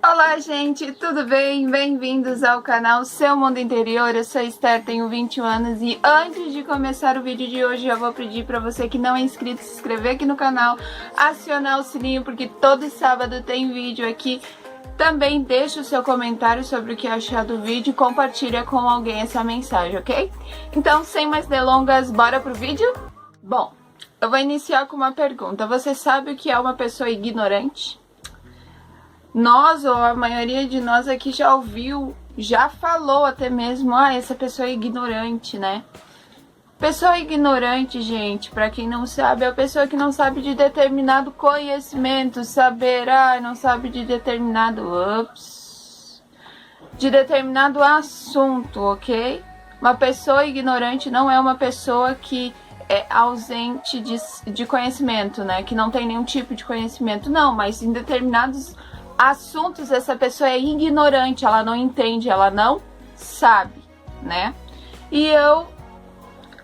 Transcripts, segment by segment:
Olá, gente, tudo bem? Bem-vindos ao canal Seu Mundo Interior. Eu sou Esther, tenho 21 anos e antes de começar o vídeo de hoje eu vou pedir para você que não é inscrito se inscrever aqui no canal, acionar o sininho porque todo sábado tem vídeo aqui. Também deixa o seu comentário sobre o que achar do vídeo e compartilha com alguém essa mensagem, ok? Então, sem mais delongas, bora pro vídeo? Bom, eu vou iniciar com uma pergunta. Você sabe o que é uma pessoa ignorante? Nós, ou a maioria de nós aqui já ouviu, já falou até mesmo, essa pessoa é ignorante, né? Pessoa ignorante, gente, pra quem não sabe, é a pessoa que não sabe de determinado conhecimento, saber, não sabe de determinado, de determinado assunto, ok? Uma pessoa ignorante não é uma pessoa que é ausente de conhecimento, né? Que não tem nenhum tipo de conhecimento, não, mas em determinados assuntos essa pessoa é ignorante, ela não entende, ela não sabe, né? E eu,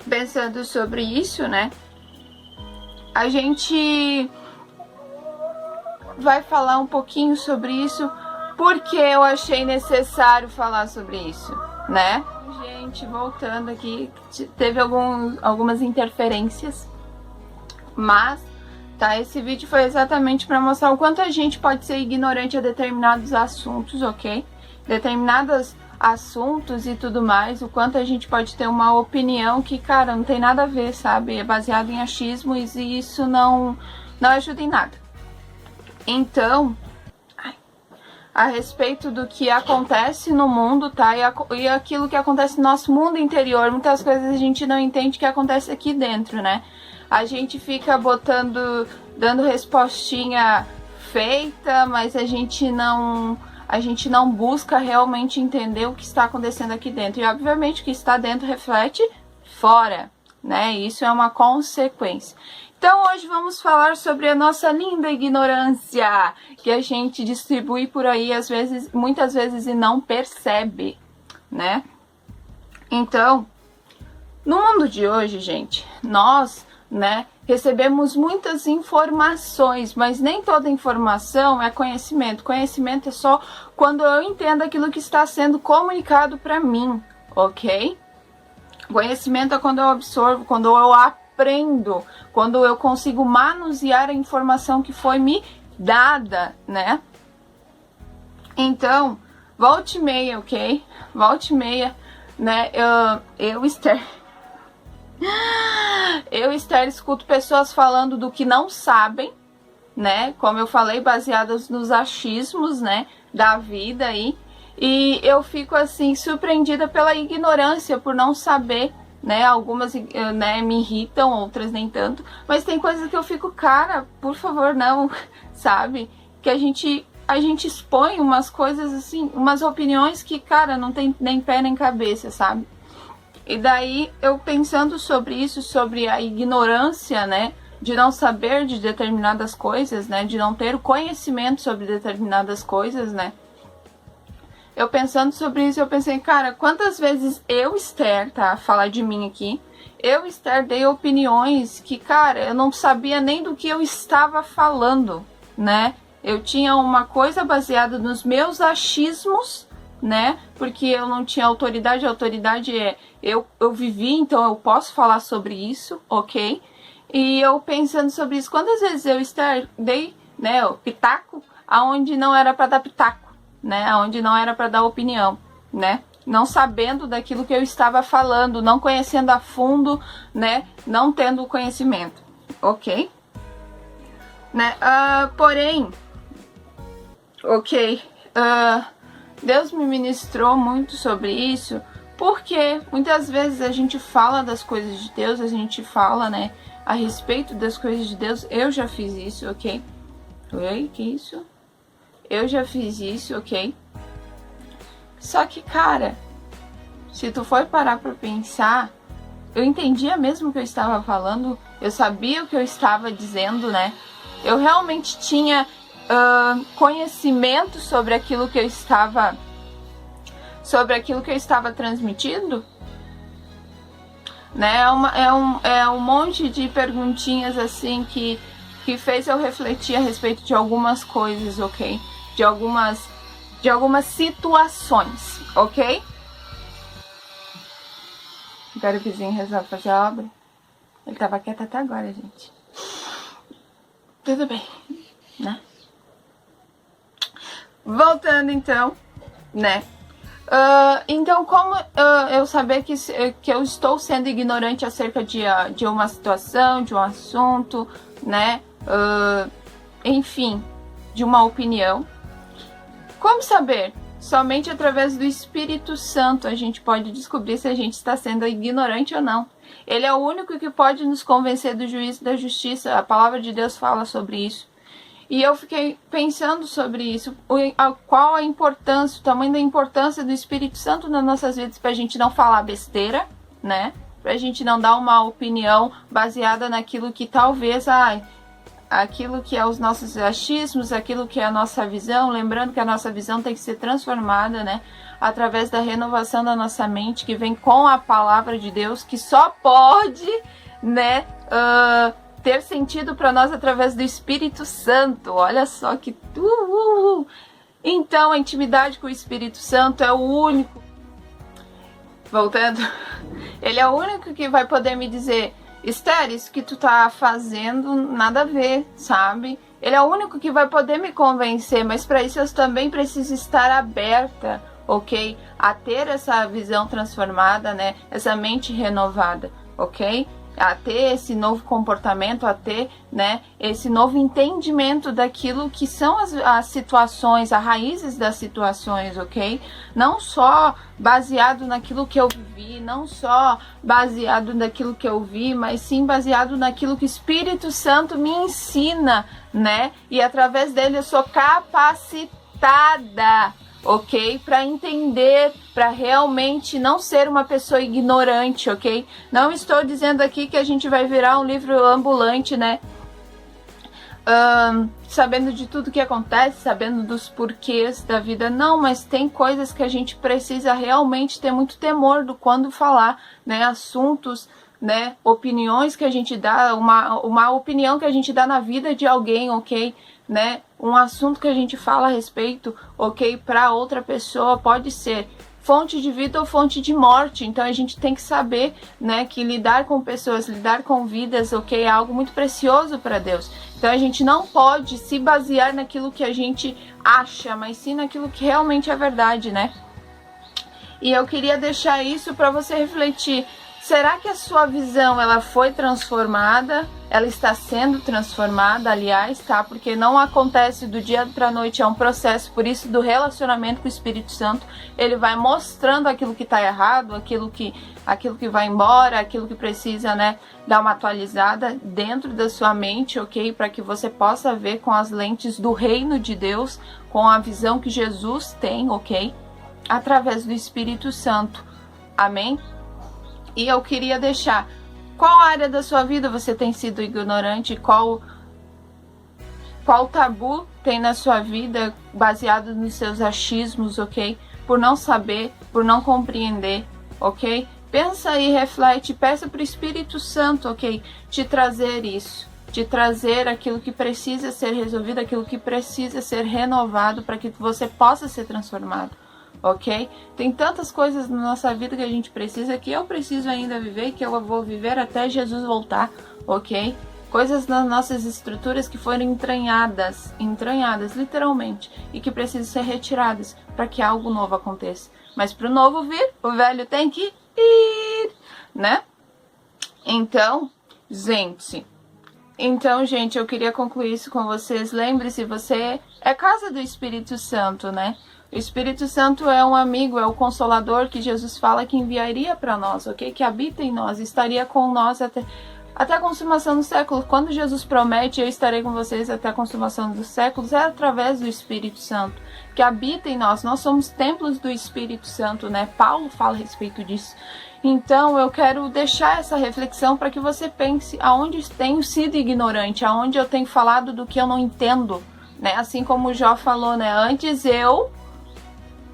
pensando sobre isso, né, a gente vai falar um pouquinho sobre isso porque eu achei necessário falar sobre isso, né? Gente, voltando aqui, teve algumas interferências, mas esse vídeo foi exatamente para mostrar o quanto a gente pode ser ignorante a determinados assuntos, ok? Determinados assuntos e tudo mais, o quanto a gente pode ter uma opinião que, cara, não tem nada a ver, sabe? É baseado em achismos e isso não ajuda em nada. Então, a respeito do que acontece no mundo, tá? E aquilo que acontece no nosso mundo interior, muitas coisas a gente não entende que acontece aqui dentro, né? A gente fica dando respostinha feita, mas a gente não busca realmente entender o que está acontecendo aqui dentro. E obviamente o que está dentro reflete fora, né? Isso é uma consequência. Então hoje vamos falar sobre a nossa linda ignorância, que a gente distribui por aí muitas vezes e não percebe, né? Então, no mundo de hoje, gente, nós, né, recebemos muitas informações, mas nem toda informação é conhecimento. Conhecimento é só quando eu entendo aquilo que está sendo comunicado para mim, ok? Conhecimento é quando eu absorvo, quando eu aprendo, quando eu consigo manusear a informação que foi me dada, né? Então, volta e meia, ok? Volta e meia, né? Eu Esther, escuto pessoas falando do que não sabem, né? Como eu falei, baseadas nos achismos, né? Da vida aí. E eu fico, assim, surpreendida pela ignorância, por não saber, né? Algumas, né, me irritam, outras nem tanto. Mas tem coisas que eu fico, cara, por favor, não, sabe? Que a gente expõe umas coisas, assim, umas opiniões que, cara, não tem nem pé nem cabeça, sabe? E daí, eu pensando sobre isso, sobre a ignorância, né, de não saber de determinadas coisas, né, de não ter o conhecimento sobre determinadas coisas, né, eu pensando sobre isso, eu pensei, cara, quantas vezes eu, Esther, falar de mim aqui, eu, Esther, dei opiniões que, cara, eu não sabia nem do que eu estava falando, né, eu tinha uma coisa baseada nos meus achismos, né, porque eu não tinha autoridade, a autoridade é eu vivi, então eu posso falar sobre isso, ok? E eu pensando sobre isso, quantas vezes eu dei, né, o pitaco aonde não era para dar pitaco, né, aonde não era para dar opinião, né, não sabendo daquilo que eu estava falando, não conhecendo a fundo, né, não tendo conhecimento, ok? Né, porém, ok, Deus me ministrou muito sobre isso, porque muitas vezes a gente fala das coisas de Deus, a gente fala, né, a respeito das coisas de Deus. Eu já fiz isso, ok? Oi, que isso? Eu já fiz isso, ok? Só que, cara, se tu for parar pra pensar, eu entendia mesmo o que eu estava falando, eu sabia o que eu estava dizendo, né? Eu realmente tinha conhecimento sobre aquilo que eu estava transmitindo, né? É um monte de perguntinhas assim que fez eu refletir a respeito de algumas coisas, ok? De algumas de algumas situações, ok? Agora o vizinho resolve fazer a obra. Ele tava quieto até agora, gente. Tudo bem, né? Voltando então, né? Então, como eu saber que eu estou sendo ignorante acerca de uma situação, de um assunto, né? Enfim, de uma opinião. Como saber? Somente através do Espírito Santo a gente pode descobrir se a gente está sendo ignorante ou não. Ele é o único que pode nos convencer do juízo e da justiça. A palavra de Deus fala sobre isso. E eu fiquei pensando sobre isso, qual a importância, o tamanho da importância do Espírito Santo nas nossas vidas, para a gente não falar besteira, né? Para a gente não dar uma opinião baseada naquilo que talvez, aquilo que é os nossos achismos, aquilo que é a nossa visão, lembrando que a nossa visão tem que ser transformada, né? Através da renovação da nossa mente, que vem com a palavra de Deus, que só pode, né? Ter sentido para nós através do Espírito Santo. Olha só que Então a intimidade com o Espírito Santo é o único, voltando, ele é o único que vai poder me dizer: Esther, isso que tu tá fazendo nada a ver, sabe? Ele é o único que vai poder me convencer, mas para isso eu também preciso estar aberta, ok? A ter essa visão transformada, né? Essa mente renovada, ok? A ter esse novo comportamento, a ter, né, esse novo entendimento daquilo que são as situações, as raízes das situações, ok? Não só baseado naquilo que eu vivi, não só baseado naquilo que eu vi, mas sim baseado naquilo que o Espírito Santo me ensina, né? E através dele eu sou capacitada, ok? Para entender, para realmente não ser uma pessoa ignorante, ok? Não estou dizendo aqui que a gente vai virar um livro ambulante, né? Sabendo de tudo que acontece, sabendo dos porquês da vida, não, mas tem coisas que a gente precisa realmente ter muito temor do quando falar, né? Assuntos, né? Opiniões que a gente dá, uma opinião que a gente dá na vida de alguém, ok? Né? Um assunto que a gente fala a respeito, ok, para outra pessoa pode ser fonte de vida ou fonte de morte. Então a gente tem que saber, né, que lidar com pessoas, lidar com vidas, ok, é algo muito precioso para Deus. Então a gente não pode se basear naquilo que a gente acha, mas sim naquilo que realmente é verdade, né? E eu queria deixar isso para você refletir. Será que a sua visão ela foi transformada? Ela está sendo transformada, aliás, tá? Porque não acontece do dia para a noite, é um processo. Por isso, do relacionamento com o Espírito Santo, ele vai mostrando aquilo que está errado, aquilo que vai embora, aquilo que precisa, né, dar uma atualizada dentro da sua mente, ok? Para que você possa ver com as lentes do reino de Deus, com a visão que Jesus tem, ok? Através do Espírito Santo. Amém? E eu queria deixar, qual área da sua vida você tem sido ignorante? Qual tabu tem na sua vida baseado nos seus achismos, ok? Por não saber, por não compreender, ok? Pensa aí, reflete, peça para o Espírito Santo, ok? Te trazer isso, te trazer aquilo que precisa ser resolvido, aquilo que precisa ser renovado para que você possa ser transformado. Ok? Tem tantas coisas na nossa vida que a gente precisa, que eu preciso ainda viver, que eu vou viver até Jesus voltar, ok? Coisas nas nossas estruturas que foram entranhadas literalmente, e que precisam ser retiradas para que algo novo aconteça. Mas para o novo vir, o velho tem que ir, né? Então, gente, eu queria concluir isso com vocês. Lembre-se, você é casa do Espírito Santo, né? O Espírito Santo é um amigo, é o Consolador que Jesus fala que enviaria para nós, ok? Que habita em nós, estaria com nós até a consumação dos séculos. Quando Jesus promete, eu estarei com vocês até a consumação dos séculos, é através do Espírito Santo, que habita em nós. Nós somos templos do Espírito Santo, né? Paulo fala a respeito disso. Então, eu quero deixar essa reflexão para que você pense aonde tenho sido ignorante, aonde eu tenho falado do que eu não entendo, né? Assim como o Jó falou, né? Antes eu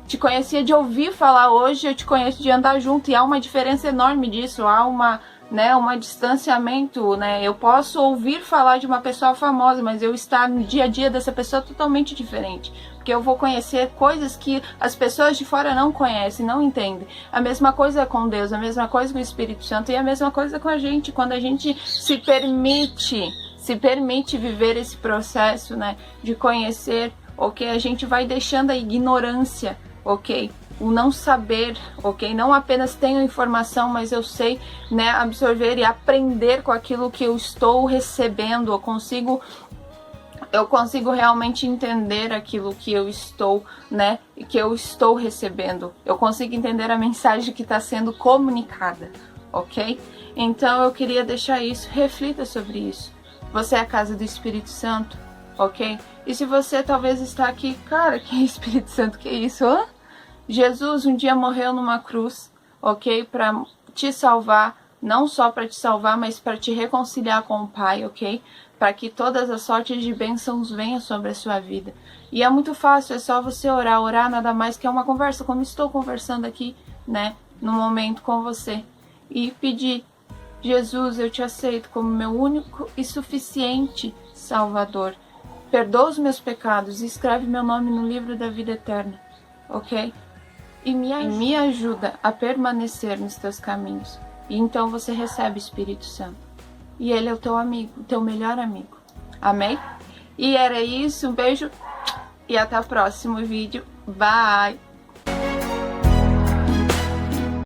te conhecia de ouvir falar, hoje eu te conheço de andar junto, e há uma diferença enorme disso, há né, um distanciamento, né? Eu posso ouvir falar de uma pessoa famosa, mas eu estar no dia a dia dessa pessoa totalmente diferente, porque eu vou conhecer coisas que as pessoas de fora não conhecem, não entendem. A mesma coisa é com Deus, a mesma coisa com o Espírito Santo e a mesma coisa com a gente, quando a gente se permite viver esse processo, né, de conhecer, ok? A gente vai deixando a ignorância, ok? O não saber, ok? Não apenas tenho informação, mas eu sei, né, absorver e aprender com aquilo que eu estou recebendo. Eu consigo realmente entender aquilo que eu estou, né, que eu estou recebendo. Eu consigo entender a mensagem que está sendo comunicada, ok? Então eu queria deixar isso, reflita sobre isso. Você é a casa do Espírito Santo, ok? E se você talvez está aqui, cara, que Espírito Santo, que isso? Hã? Jesus um dia morreu numa cruz, ok? Para te salvar, não só para te salvar, mas para te reconciliar com o Pai, ok? Para que todas as sortes de bênçãos venham sobre a sua vida. E é muito fácil, é só você orar. Orar nada mais que é uma conversa, como estou conversando aqui, né? No momento com você. E pedir, Jesus, eu te aceito como meu único e suficiente Salvador. Perdoa os meus pecados e escreve meu nome no livro da vida eterna, ok? E me ajuda a permanecer nos teus caminhos. E então você recebe o Espírito Santo. E ele é o teu amigo, o teu melhor amigo. Amém? E era isso, um beijo e até o próximo vídeo. Bye!